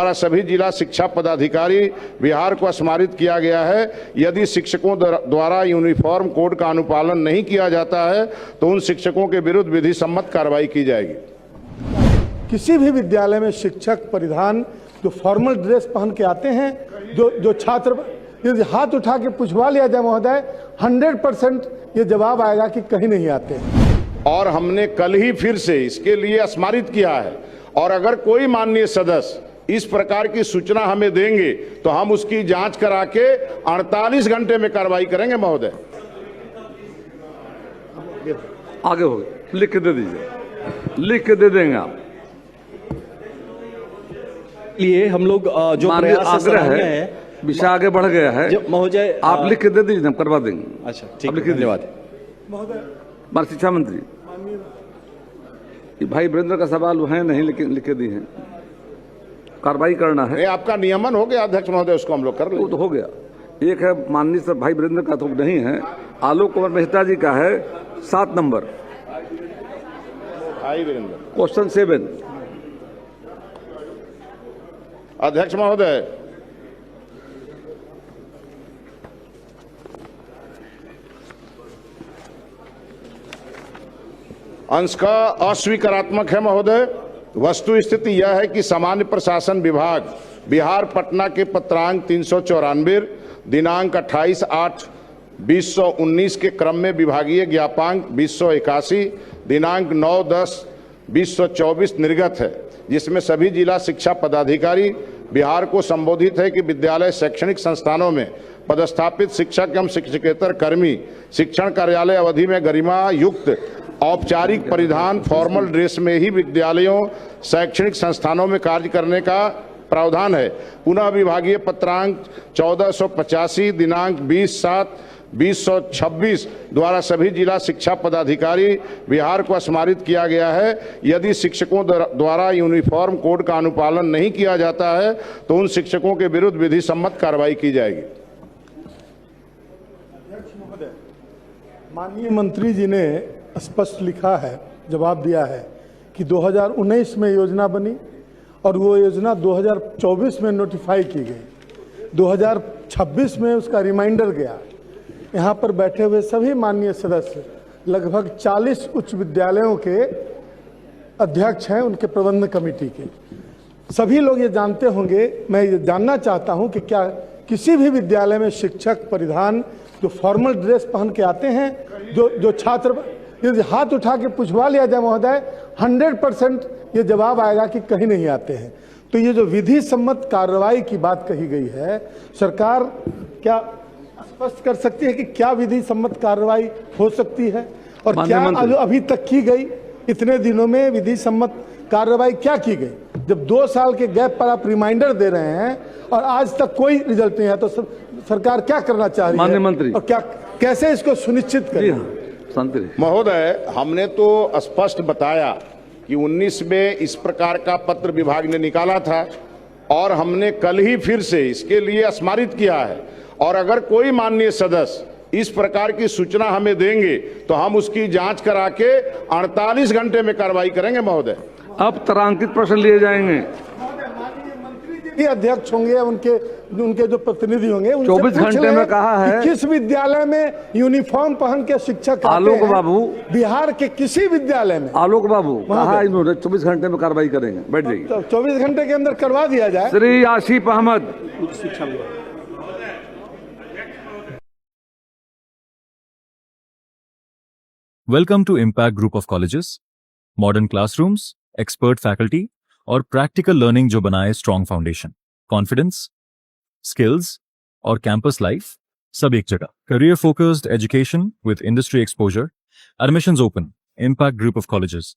द्वारा सभी जिला शिक्षा पदाधिकारी बिहार को स्मारित किया गया है। यदि शिक्षकों द्वारा यूनिफॉर्म कोड का अनुपालन नहीं किया जाता है तो उन शिक्षकों के विरुद्ध विधि सम्मत कार्रवाई की जाएगी। किसी भी विद्यालय में शिक्षक परिधान जो फॉर्मल ड्रेस पहन के आते हैं, जो छात्र यदि हाथ उठा के पूछवा लिया जाए महोदय, 100% ये जवाब आएगा कि कहीं नहीं आते हैं। और हमने कल ही फिर से इसके लिए स्मारित किया है, और अगर कोई माननीय सदस्य इस प्रकार की सूचना हमें देंगे तो हम उसकी जांच करा के 48 घंटे में कार्रवाई करेंगे महोदय। आगे हो गए, लिख के दे दीजिए, लिख के दे देंगे आप। लिए हम लोग जो प्रयास आग्रह है, विषय आगे बढ़ गया है महोदय, आप लिख के दे दीजिए, हम करवा देंगे। अच्छा ठीक है, धन्यवाद हमारे शिक्षा मंत्री। भाई वीरेंद्र का सवाल है नहीं, लेकिन लिख के दी है, कार्रवाई करना है। आपका नियमन हो गया अध्यक्ष महोदय, उसको हम लोग कर लेंगे। वो तो हो गया। एक है माननीय सर भाई वीरेंद्र का, तो नहीं है, आलोक कुमार मेहता जी का है 7 नंबर, भाई वीरेंद्र, क्वेश्चन 7। अध्यक्ष महोदय, अंश का अस्वीकारात्मक है महोदय। वस्तु स्थिति यह है कि सामान्य प्रशासन विभाग बिहार पटना के पत्रांक 394 दिनांक 28/8/2019 के क्रम में विभागीय ज्ञापांक 2081 दिनांक 9/10/2024 निर्गत है, जिसमें सभी जिला शिक्षा पदाधिकारी बिहार को संबोधित है कि विद्यालय शैक्षणिक संस्थानों में पदस्थापित शिक्षक एवं शिक्षकेतर कर्मी शिक्षण कार्यालय अवधि में गरिमा युक्त औपचारिक परिधान फॉर्मल ड्रेस में ही विद्यालयों शैक्षणिक संस्थानों में कार्य करने का प्रावधान है। पुनः विभागीय पत्रांक 1485 दिनांक 20/7/2026 द्वारा सभी जिला शिक्षा पदाधिकारी बिहार को स्मारित किया गया है। यदि शिक्षकों द्वारा यूनिफॉर्म कोड का अनुपालन नहीं किया जाता है तो उन शिक्षकों के विरुद्ध विधि सम्मत कार्रवाई की जाएगी। माननीय मंत्री जी ने स्पष्ट लिखा है, जवाब दिया है कि 2019 में योजना बनी और वो योजना 2024 में नोटिफाई की गई, 2026 में उसका रिमाइंडर गया। यहाँ पर बैठे हुए सभी माननीय सदस्य लगभग 40 उच्च विद्यालयों के अध्यक्ष हैं, उनके प्रबंधन कमेटी के सभी लोग ये जानते होंगे। मैं ये जानना चाहता हूँ कि क्या किसी भी विद्यालय में शिक्षक परिधान जो फॉर्मल ड्रेस पहन के आते हैं, जो छात्र यदि हाथ उठा के पूछवा लिया जाए महोदय, 100% ये जवाब आएगा कि कहीं नहीं आते हैं। तो ये जो विधि सम्मत कार्रवाई की बात कही गई है, सरकार क्या स्पष्ट कर सकती है कि क्या विधि सम्मत कार्रवाई हो सकती है और क्या अभी तक की गई? इतने दिनों में विधि सम्मत कार्रवाई क्या की गई? जब 2 साल के गैप पर आप रिमाइंडर दे रहे हैं और आज तक कोई रिजल्ट नहीं है, तो सरकार क्या करना चाह रही है मंत्री, और क्या कैसे इसको सुनिश्चित करें? महोदय, हमने तो स्पष्ट बताया कि 19 में इस प्रकार का पत्र विभाग ने निकाला था और हमने कल ही फिर से इसके लिए स्मारित किया है, और अगर कोई माननीय सदस्य इस प्रकार की सूचना हमें देंगे तो हम उसकी जांच करा के 48 घंटे में कार्रवाई करेंगे महोदय। अब तारांकित प्रश्न लिए जाएंगे। अध्यक्ष होंगे, उनके जो प्रतिनिधि होंगे, 24 घंटे में कहा है किस विद्यालय में यूनिफॉर्म पहन के शिक्षक आलोक बाबू, बिहार के किसी विद्यालय में आलोक बाबू कहा इन्होंने 24 घंटे में कार्रवाई करेंगे। बैठ जाइए, 24 घंटे के अंदर करवा दिया जाए। Shri Asif Ahmad. Welcome to Impact Group of Colleges. Modern classrooms, expert faculty और practical learning जो बनाए strong foundation, confidence, skills और campus life सब एक जगह. Career focused education with industry exposure. Admissions open. Impact Group of Colleges.